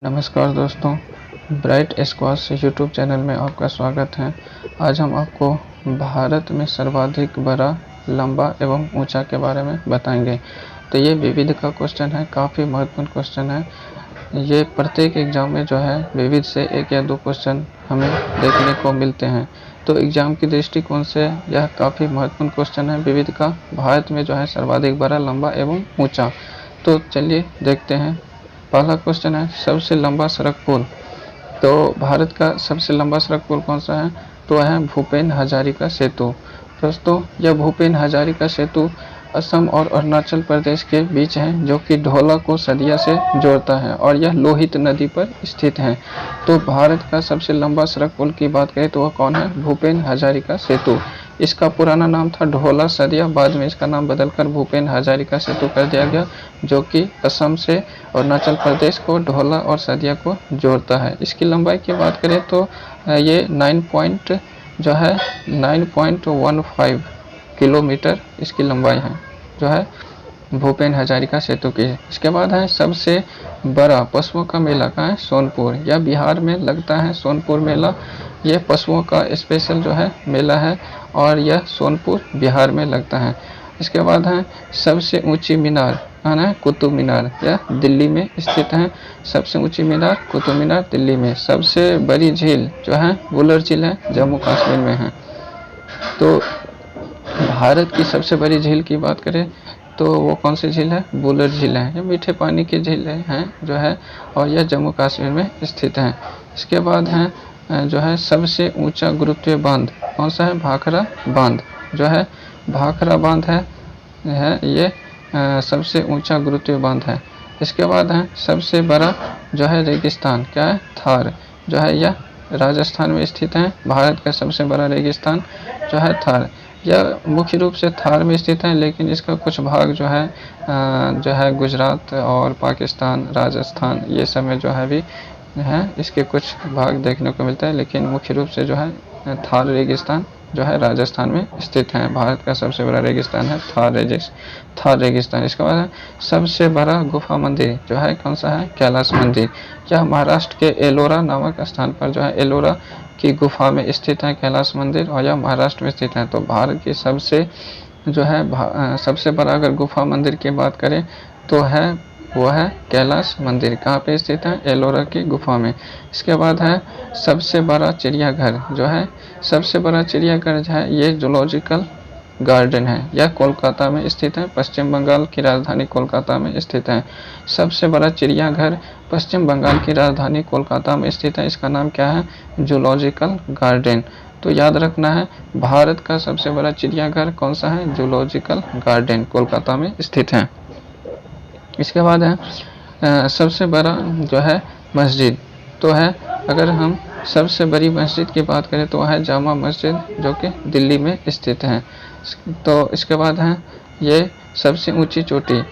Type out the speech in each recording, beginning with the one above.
नमस्कार दोस्तों, bright squash YouTube channel में आपका स्वागत है। आज हम आपको भारत में सर्वाधिक बड़ा, लंबा एवं ऊंचा के बारे में बताएंगे। तो ये विविध का क्वेश्चन है, काफ़ी महत्वपूर्ण क्वेश्चन है। ये प्रत्येक एग्ज़ाम में जो है विविध से एक या दो क्वेश्चन हमें देखने को मिलते हैं। तो एग्ज़ाम की दृष्टिकोण से यह काफ़ी महत्वपूर्ण क्वेश्चन है। विविध का भारत में जो है सर्वाधिक बड़ा, लंबा एवं ऊँचा। तो चलिए देखते हैं। पहला क्वेश्चन है, सबसे लंबा सड़क पुल। तो भारत का सबसे लंबा सड़क पुल कौन सा है? तो है भूपेन हजारिका सेतु। दोस्तों, यह भूपेन हजारिका सेतु असम और अरुणाचल प्रदेश के बीच है, जो कि ढोला को सदिया से जोड़ता है और यह लोहित नदी पर स्थित है। तो भारत का सबसे लंबा सड़क पुल की बात करें तो वह कौन है? भूपेन हजारिका सेतु। इसका पुराना नाम था ढोला सदिया, बाद में इसका नाम बदलकर भूपेन हजारिका सेतु कर दिया गया, जो कि असम से अरुणाचल प्रदेश को ढोला और सदिया को जोड़ता है। इसकी लंबाई की बात करें तो ये 9.15 किलोमीटर इसकी लंबाई है, जो है भूपेन हजारिका सेतु की। इसके बाद है सबसे बड़ा पशुओं का मेला कहाँ है? सोनपुर। यह बिहार में लगता है सोनपुर मेला। यह पशुओं का स्पेशल जो है मेला है और यह सोनपुर बिहार में लगता है। इसके बाद है सबसे ऊंची मीनार कहाँ है? कुतुब मीनार। यह दिल्ली में स्थित है। सबसे ऊंची मीनार कुतुब मीनार दिल्ली में। सबसे बड़ी झील जो है वुलर झील है, जम्मू कश्मीर में है। तो भारत की सबसे बड़ी झील की बात करें तो वो कौन सी झील है? वुलर झील है। ये मीठे पानी की झील है जो है, और यह जम्मू कश्मीर में स्थित है। इसके बाद है जो है सबसे ऊंचा गुरुत्वीय बांध कौन सा है? भाखड़ा बांध, जो है भाखड़ा बांध है ये सबसे ऊंचा गुरुत्वीय बांध है। इसके बाद है सबसे बड़ा जो है रेगिस्तान क्या है? थार, जो है यह राजस्थान में स्थित है। भारत का सबसे बड़ा रेगिस्तान जो है थार। यह मुख्य रूप से थार में स्थित है, लेकिन इसका कुछ भाग जो है गुजरात और पाकिस्तान, राजस्थान ये सब में जो है भी है, इसके कुछ भाग देखने को मिलता है, लेकिन मुख्य रूप से जो है थार रेगिस्तान जो है राजस्थान में स्थित है। भारत का सबसे बड़ा रेगिस्तान है थार रेगिस्तान। इसके बाद है सबसे बड़ा गुफा मंदिर जो है कौन सा है? कैलाश मंदिर। यह महाराष्ट्र के एलोरा नामक स्थान पर जो है एलोरा की गुफा में स्थित है कैलाश मंदिर, और यह महाराष्ट्र में स्थित है। तो भारत की सबसे जो है सबसे बड़ा अगर गुफा मंदिर की बात करें तो वो है कैलाश मंदिर। कहाँ पे स्थित है? एलोरा की गुफा में। इसके बाद है सबसे बड़ा चिड़ियाघर जो है, सबसे बड़ा चिड़ियाघर जो है ये जूलॉजिकल गार्डन है। यह कोलकाता में स्थित है। पश्चिम बंगाल की राजधानी कोलकाता में स्थित है। सबसे बड़ा चिड़ियाघर पश्चिम बंगाल की राजधानी कोलकाता में स्थित है। इसका नाम क्या है? Zoological garden. तो याद रखना है, भारत का सबसे बड़ा चिड़ियाघर कौन सा है? जूलॉजिकल गार्डन, कोलकाता में स्थित है। इसके बाद है सबसे बड़ा जो है मस्जिद। तो है अगर हम सबसे बड़ी मस्जिद की बात करें तो वह है जामा मस्जिद, जो कि दिल्ली में स्थित है। तो इसके बाद है ये सबसे ऊंची चोटी।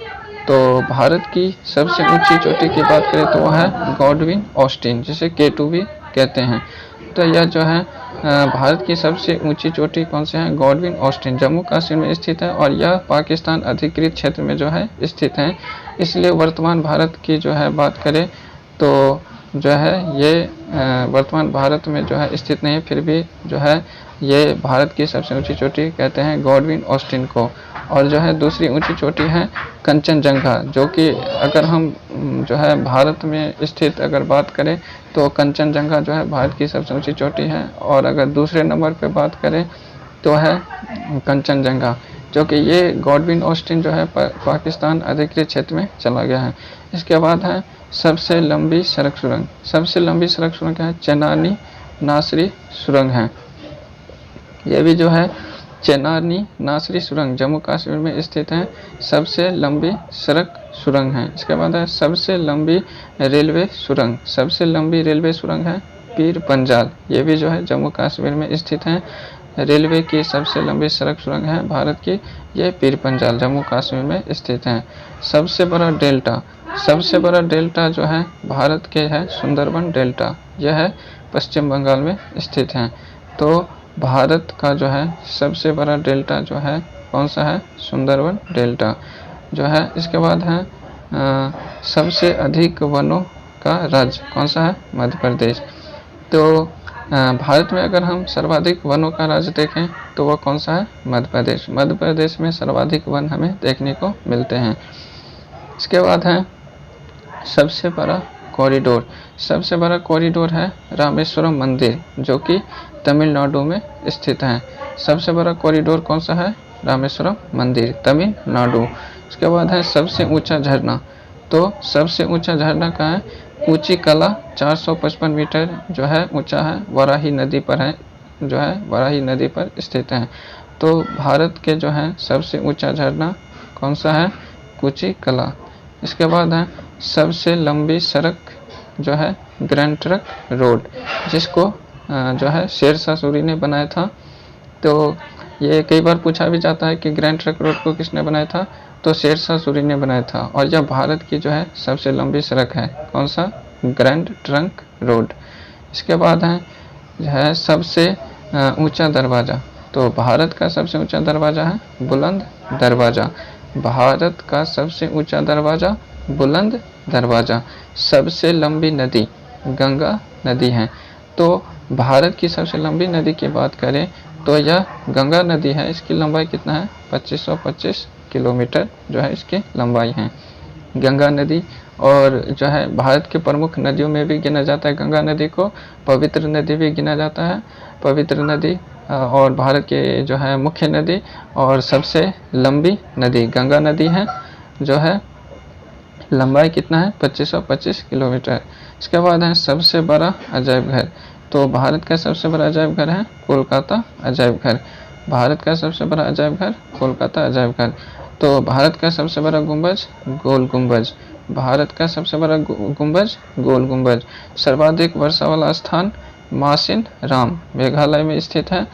तो भारत की सबसे ऊंची चोटी की बात करें तो वह है गॉडविन ऑस्टिन, जिसे K2 भी कहते हैं। तो यह जो है भारत की सबसे ऊंची चोटी कौन सी है? गॉडविन ऑस्टिन, जम्मू कश्मीर में स्थित है, और यह पाकिस्तान अधिकृत क्षेत्र में जो है स्थित है। इसलिए वर्तमान भारत की जो है बात करें तो जो है ये वर्तमान भारत में जो है स्थित नहीं है, फिर भी जो है ये भारत की सबसे ऊंची चोटी कहते हैं गॉडविन ऑस्टिन को। और जो है दूसरी ऊंची चोटी है कंचनजंगा, जो कि अगर हम जो है भारत में स्थित अगर बात करें तो कंचनजंगा जो है भारत की सबसे ऊंची चोटी है। और अगर दूसरे नंबर पे बात करें तो है कंचनजंगा, जो कि ये गॉडविन ऑस्टिन जो है पाकिस्तान अधिकृत क्षेत्र में चला गया है। इसके बाद है सबसे लंबी सड़क सुरंग। सबसे लंबी सड़क सुरंग क्या है? चेनानी नासरी सुरंग है। ये भी जो है चेनानी नासरी सुरंग जम्मू कश्मीर में स्थित है, सबसे लंबी सड़क सुरंग है। इसके बाद है सबसे लंबी रेलवे सुरंग। सबसे लंबी रेलवे सुरंग है पीर पंजाल। ये भी जो है जम्मू कश्मीर में स्थित है। रेलवे की सबसे लंबी सड़क सुरंग है भारत की, ये पीर पंजाल जम्मू कश्मीर में स्थित है। सबसे बड़ा डेल्टा। सबसे बड़ा डेल्टा जो है भारत के है सुंदरबन डेल्टा, यह है पश्चिम बंगाल में स्थित है। तो भारत का जो है सबसे बड़ा डेल्टा जो है कौन सा है? सुंदरबन डेल्टा जो है। इसके बाद है सबसे अधिक वनों का राज्य कौन सा है? मध्य प्रदेश। तो भारत में अगर हम सर्वाधिक वनों का राज्य देखें तो वह कौन सा है? मध्य प्रदेश। मध्य प्रदेश में सर्वाधिक वन हमें देखने को मिलते हैं। इसके बाद है सबसे बड़ा कॉरिडोर। सबसे बड़ा कॉरिडोर है रामेश्वरम मंदिर, जो कि तमिलनाडु में स्थित है। सबसे बड़ा कॉरिडोर कौन सा है? रामेश्वरम मंदिर, तमिलनाडु। इसके बाद है सबसे ऊंचा झरना। तो सबसे ऊंचा झरना कहाँ है? कुचिकला 455 मीटर जो है ऊंचा है, वाराही नदी पर है, जो है वाराही नदी पर स्थित है। तो भारत के जो है सबसे ऊंचा झरना कौन सा है? कुचिकला। इसके बाद है सबसे लंबी सड़क जो है ग्रैंड ट्रंक रोड, जिसको जो है शेरशाह सूरी ने बनाया था। तो ये कई बार पूछा भी जाता है कि ग्रैंड ट्रंक रोड को किसने बनाया था? तो शेरशाह सूरी ने बनाया था। और यह भारत की जो है सबसे लंबी सड़क है। कौन सा? Grand trunk road. इसके बाद है जो है सबसे ऊंचा दरवाज़ा। तो भारत का सबसे ऊंचा दरवाज़ा है बुलंद दरवाज़ा। भारत का सबसे ऊंचा दरवाज़ा बुलंद दरवाज़ा। सबसे लंबी नदी गंगा नदी है। तो भारत की सबसे लंबी नदी की बात करें तो यह गंगा नदी है। इसकी लंबाई कितना है? 2525 किलोमीटर जो है इसकी लंबाई है गंगा नदी। और जो है भारत के प्रमुख नदियों में भी गिना जाता है गंगा नदी को। पवित्र नदी भी गिना जाता है, पवित्र नदी। और भारत के जो है मुख्य नदी और सबसे लंबी नदी गंगा नदी है, जो है लंबाई कितना है? 2525 किलोमीटर। इसके बाद है सबसे बड़ा अजायब घर। तो भारत का सबसे बड़ा अजायब घर है कोलकाता अजायब घर। भारत का सबसे बड़ा अजायब घर कोलकाता अजायब घर। तो भारत का सबसे बड़ा गुंबज गोल गुंबज। भारत का सबसे बड़ा गुंबज गोल गुंबज। सर्वाधिक वर्षा वाला स्थान मासिन राम मेघालय में स्थित है।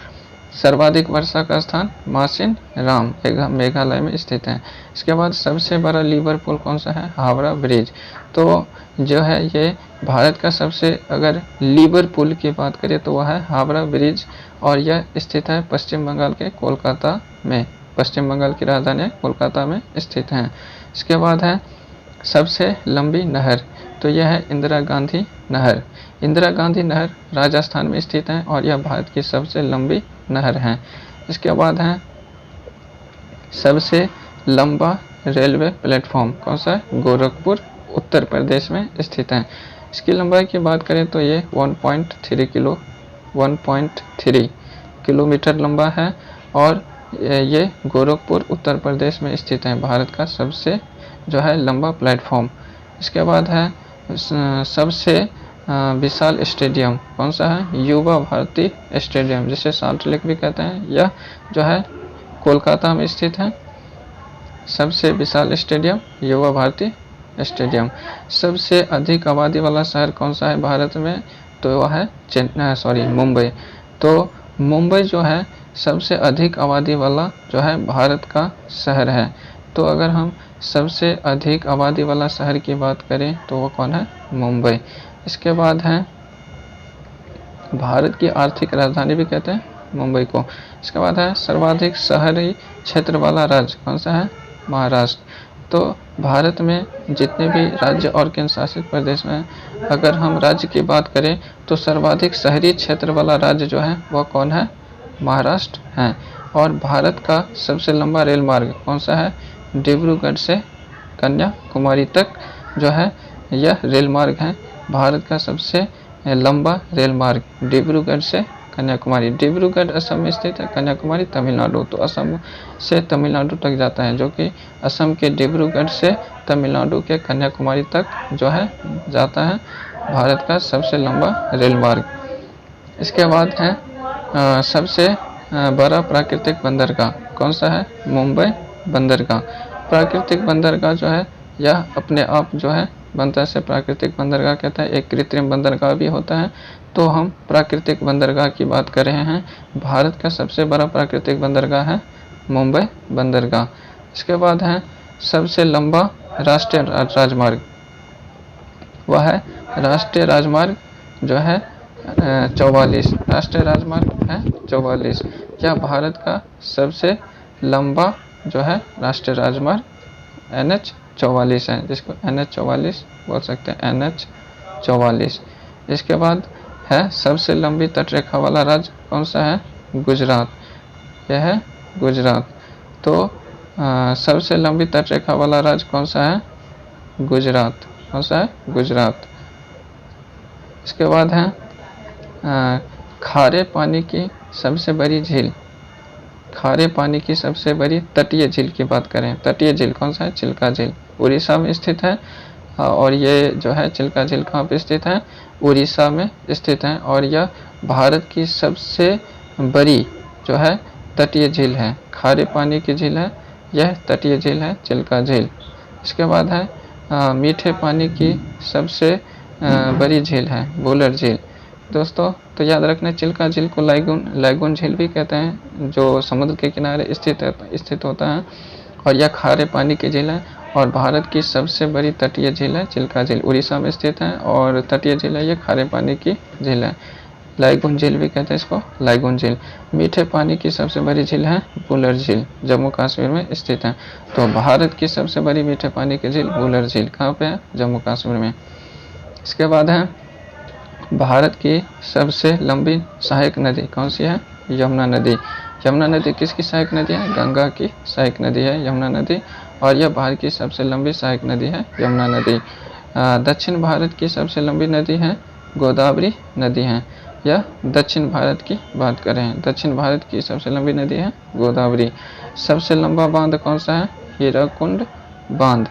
सर्वाधिक वर्षा का स्थान मासिन राम मेघालय में स्थित है। इसके बाद सबसे बड़ा लीवर पुल कौन सा है? हावड़ा ब्रिज। तो जो है ये भारत का सबसे, अगर लीवर पुल की बात करें तो वह है हावड़ा ब्रिज, और यह स्थित है पश्चिम बंगाल के कोलकाता में। पश्चिम बंगाल की राजधानी कोलकाता में स्थित है। इसके बाद है सबसे लंबी नहर। तो यह है इंदिरा गांधी नहर। इंदिरा गांधी नहर राजस्थान में स्थित है और यह भारत की सबसे लंबी नहर है। इसके बाद है सबसे लंबा रेलवे प्लेटफॉर्म कौन सा है? गोरखपुर उत्तर प्रदेश में स्थित है। इसकी लंबाई की बात करें तो ये 1.3 किलोमीटर लंबा है और ये गोरखपुर उत्तर प्रदेश में स्थित है, भारत का सबसे जो है लंबा प्लेटफॉर्म। इसके बाद है सबसे विशाल स्टेडियम कौन सा है? युवा भारती स्टेडियम, जिसे साल्ट लेक भी कहते हैं। यह जो है कोलकाता में स्थित है। सबसे विशाल स्टेडियम युवा भारती स्टेडियम। सबसे अधिक आबादी वाला शहर कौन सा है भारत में? तो वह है मुंबई। तो मुंबई जो है सबसे अधिक आबादी वाला जो है भारत का शहर है। तो अगर हम सबसे अधिक आबादी वाला शहर की बात करें तो वो कौन है? मुंबई। इसके बाद है भारत की आर्थिक राजधानी भी कहते हैं मुंबई को। इसके बाद है सर्वाधिक शहरी क्षेत्र वाला राज्य कौन सा है? महाराष्ट्र। तो भारत में जितने भी राज्य और केंद्र शासित प्रदेश में अगर हम राज्य की बात करें तो सर्वाधिक शहरी क्षेत्र वाला राज्य जो है वह कौन है? महाराष्ट्र है। और भारत का सबसे लंबा रेल मार्ग कौन सा है? डिब्रूगढ़ से कन्याकुमारी तक जो है यह रेल मार्ग है। भारत का सबसे लंबा रेल मार्ग डिब्रूगढ़ से कन्याकुमारी। डिब्रूगढ़ असम में स्थित है, कन्याकुमारी तमिलनाडु। तो असम से तमिलनाडु तक जाता है, जो कि असम के डिब्रूगढ़ से तमिलनाडु के कन्याकुमारी तक जो है जाता है भारत का सबसे लंबा रेल मार्ग। इसके बाद है सबसे बड़ा प्राकृतिक बंदरगाह कौन सा है? मुंबई बंदरगाह। प्राकृतिक बंदरगाह जो है यह अपने आप जो है बनता से प्राकृतिक बंदरगाह कहता है। एक कृत्रिम बंदरगाह भी होता है। तो हम प्राकृतिक बंदरगाह की बात कर रहे हैं। भारत का सबसे बड़ा प्राकृतिक बंदरगाह है मुंबई बंदरगाह। इसके बाद है सबसे लंबा राष्ट्रीय राजमार्ग, वह है राष्ट्रीय राजमार्ग जो है 44। राष्ट्रीय राजमार्ग है 44। यह भारत का सबसे लंबा जो है राष्ट्रीय राजमार्ग NH 44 है, जिसको NH 44 बोल सकते हैं। NH 44। इसके बाद है सबसे लंबी तटरेखा वाला राज्य कौन सा है? गुजरात। यह है गुजरात। तो सबसे लंबी तटरेखा वाला राज्य कौन सा है? गुजरात। कौन सा है? गुजरात। इसके बाद है खारे पानी की सबसे बड़ी झील। खारे पानी की सबसे बड़ी तटीय झील की बात करें, तटीय झील कौन सा है? चिल्का झील। उड़ीसा में स्थित है। और ये जो है चिल्का झील कहाँ पे स्थित है? उड़ीसा में स्थित है। और यह भारत की सबसे बड़ी जो है तटीय झील है। खारे पानी की झील है, यह तटीय झील है चिल्का झील। इसके बाद है मीठे पानी की सबसे बड़ी झील है वुलर झील। दोस्तों तो याद रखना, चिल्का झील को लैगून झील भी कहते हैं, जो समुद्र के किनारे स्थित होता है। और यह खारे पानी की झील है और भारत की सबसे बड़ी तटीय झील है चिल्का झील। उड़ीसा में स्थित है और तटीय झील है, यह खारे पानी की झील है। लैगून झील भी कहते हैं इसको, लैगून झील। मीठे पानी की सबसे बड़ी झील है वुलर झील, जम्मू कश्मीर में स्थित है। तो भारत की सबसे बड़ी मीठे पानी की झील वुलर झील कहाँ पे है? जम्मू कश्मीर में। इसके बाद है भारत की सबसे लंबी सहायक नदी कौन सी है? यमुना नदी। यमुना नदी किसकी सहायक नदी है? गंगा की सहायक नदी है यमुना नदी। और यह भारत की सबसे लंबी सहायक नदी है यमुना नदी। दक्षिण भारत की सबसे लंबी नदी है गोदावरी नदी है। यह दक्षिण भारत की बात करें, दक्षिण भारत की सबसे लंबी नदी है गोदावरी। सबसे लंबा बांध कौन सा है? हीराकुंड बांध।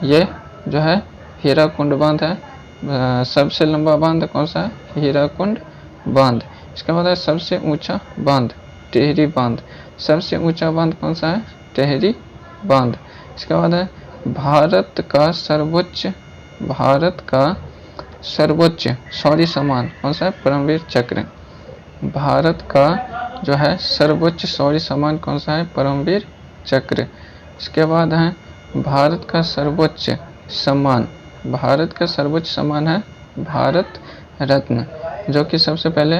ये जो है हीराकुंड बांध है। सबसे लंबा बांध कौन सा है? हीराकुंड बांध। इसके बाद है सबसे ऊंचा बांध टिहरी बांध। सबसे ऊंचा बांध कौन सा है? टिहरी बांध। इसके बाद है भारत का सर्वोच्च शौर्य सम्मान कौन सा है? परमवीर चक्र। भारत का जो है सर्वोच्च शौर्य सम्मान कौन सा है? परमवीर चक्र। इसके बाद है भारत का सर्वोच्च सम्मान, भारत का सर्वोच्च सम्मान है भारत रत्न, जो कि सबसे पहले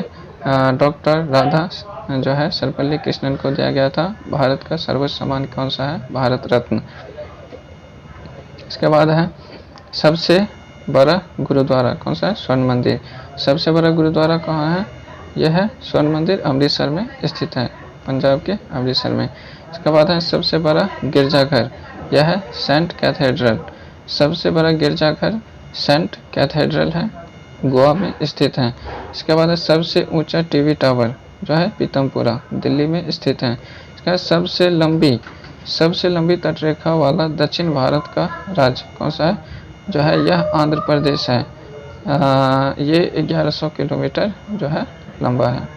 डॉक्टर राधा जो है सर्वपल्ली कृष्णन को दिया गया था। भारत का सर्वोच्च सम्मान कौन सा है? भारत रत्न। इसके बाद है सबसे बड़ा गुरुद्वारा कौन सा है? स्वर्ण मंदिर। सबसे बड़ा गुरुद्वारा कहाँ है? यह है स्वर्ण मंदिर, अमृतसर में स्थित है, पंजाब के अमृतसर में। इसके बाद है सबसे बड़ा गिरजाघर, यह है सेंट कैथेड्रल। सबसे बड़ा गिरजाघर सेंट कैथेड्रल है, गोवा में स्थित है। इसके बाद है सबसे ऊंचा टीवी टावर जो है पीतमपुरा, दिल्ली में स्थित है। इसका सबसे लंबी तटरेखा वाला दक्षिण भारत का राज्य कौन सा है? जो है यह आंध्र प्रदेश है। ये 1100 किलोमीटर जो है लंबा है।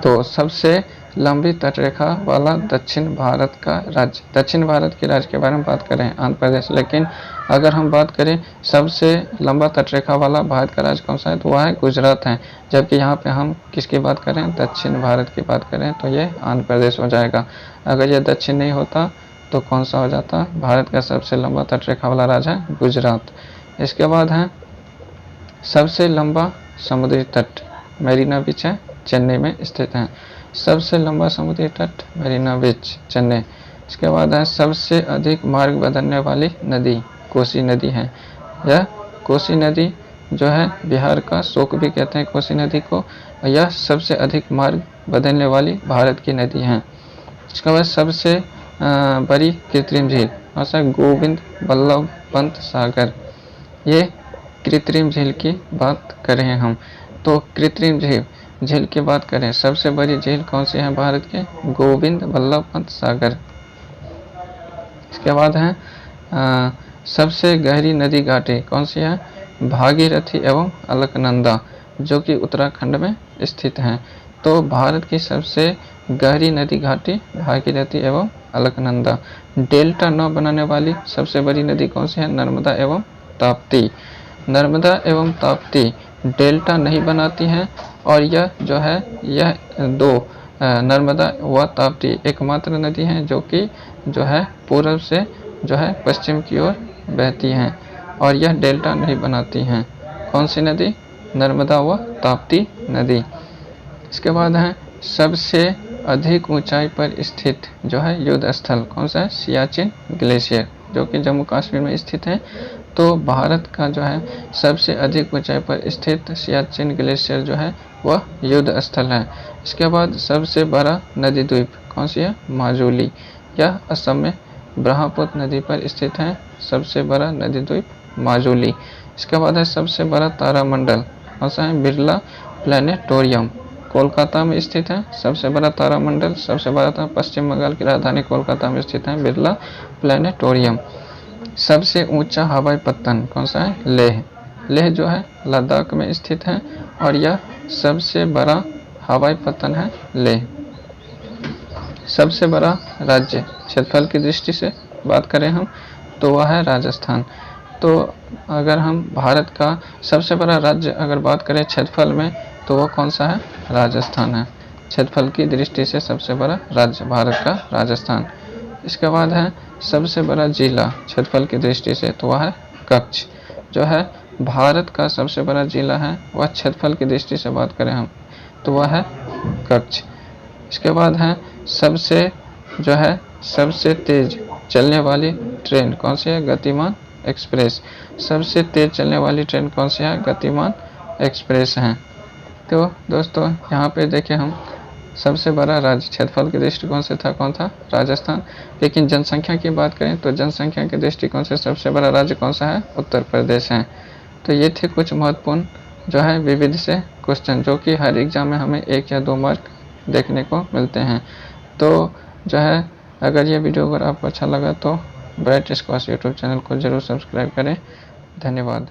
तो सबसे लंबी तटरेखा वाला दक्षिण भारत का राज्य, दक्षिण भारत के राज्य के बारे में बात करें आंध्र प्रदेश। लेकिन अगर हम बात करें सबसे लंबा तटरेखा वाला भारत का राज्य कौन सा है, तो वह है गुजरात है। जबकि यहाँ पे हम किसकी बात करें? दक्षिण भारत की बात करें तो ये आंध्र प्रदेश हो जाएगा। अगर ये दक्षिण नहीं होता तो कौन सा हो जाता? भारत का सबसे लंबा तटरेखा वाला राज्य है गुजरात। इसके बाद है सबसे लंबा समुद्री तट, मेरीना बीच है, चेन्नई में स्थित है। सबसे लंबा समुद्री तट मेरीना बीच, चेन्नई। इसके बाद है सबसे अधिक मार्ग बदलने वाली नदी, कोसी नदी है। यह कोसी नदी जो है बिहार का शोक भी कहते हैं कोसी नदी को। यह सबसे अधिक मार्ग बदलने वाली भारत की नदी है। इसके बाद सबसे बड़ी कृत्रिम झील गोविंद बल्लभ पंत सागर। ये कृत्रिम झील की बात करें हम, तो कृत्रिम झील की बात करें, सबसे बड़ी झील कौन सी है भारत के? गोविंद बल्लभ पंत सागर। इसके बाद है सबसे गहरी नदी घाटी कौन सी है? भागीरथी एवं अलकनंदा, जो कि उत्तराखंड में स्थित है। तो भारत की सबसे गहरी नदी घाटी भागीरथी एवं अलकनंदा। डेल्टा न बनाने वाली सबसे बड़ी नदी कौन सी है? नर्मदा एवं ताप्ती। नर्मदा एवं ताप्ती डेल्टा नहीं बनाती हैं, और यह जो है यह दो नर्मदा व ताप्ती एकमात्र नदी हैं जो कि जो है पूर्व से जो है पश्चिम की ओर बहती हैं, और यह डेल्टा नहीं बनाती हैं। कौन सी नदी? नर्मदा व ताप्ती नदी। इसके बाद है सबसे अधिक ऊंचाई पर स्थित जो है युद्ध स्थल कौन सा है? सियाचिन ग्लेशियर, जो कि जम्मू कश्मीर में स्थित है। तो भारत का जो है सबसे अधिक ऊंचाई पर स्थित सियाचिन ग्लेशियर जो है वह युद्ध स्थल है। इसके बाद सबसे बड़ा नदी द्वीप कौन सी है? माजुली। यह असम में ब्रह्मपुत्र नदी पर स्थित है। सबसे बड़ा नदी द्वीप माजुली। इसके बाद है सबसे बड़ा तारामंडल कौन सा है? बिरला प्लानिटोरियम, कोलकाता में स्थित है। सबसे बड़ा तारामंडल, सबसे बड़ा था पश्चिम बंगाल की राजधानी कोलकाता में स्थित है बिरला प्लानिटोरियम। सबसे ऊंचा हवाई पत्तन कौन सा है? लेह। लेह जो है लद्दाख में स्थित है और यह सबसे बड़ा हवाई पत्तन है लेह। सबसे बड़ा राज्य क्षेत्रफल की दृष्टि से बात करें हम तो वह है राजस्थान। तो अगर हम भारत का सबसे बड़ा राज्य अगर बात करें क्षेत्रफल में तो वह कौन सा है? राजस्थान है। क्षेत्रफल की दृष्टि से सबसे बड़ा राज्य भारत का राजस्थान। इसके बाद है सबसे बड़ा जिला क्षेत्रफल की दृष्टि से तो वह है कच्छ। जो है भारत का सबसे बड़ा जिला है वह क्षेत्रफल की दृष्टि से बात करें हम तो वह है कच्छ। इसके बाद है सबसे तेज चलने वाली ट्रेन कौन सी है? गतिमान एक्सप्रेस। सबसे तेज चलने वाली ट्रेन कौन सी है? गतिमान एक्सप्रेस है। तो दोस्तों यहाँ पे देखें हम सबसे बड़ा राज्य क्षेत्रफल के दृष्टिकोण से था कौन था? राजस्थान। लेकिन जनसंख्या की बात करें तो जनसंख्या के दृष्टिकोण से सबसे बड़ा राज्य कौन सा है? उत्तर प्रदेश है। तो ये थे कुछ महत्वपूर्ण जो है विविध से क्वेश्चन जो कि हर एग्जाम में हमें 1 या 2 मार्क देखने को मिलते हैं। तो जो है अगर ये वीडियो अगर आपको अच्छा लगा तो ब्राइट स्क्वायर्स यूट्यूब चैनल को जरूर सब्सक्राइब करें। धन्यवाद।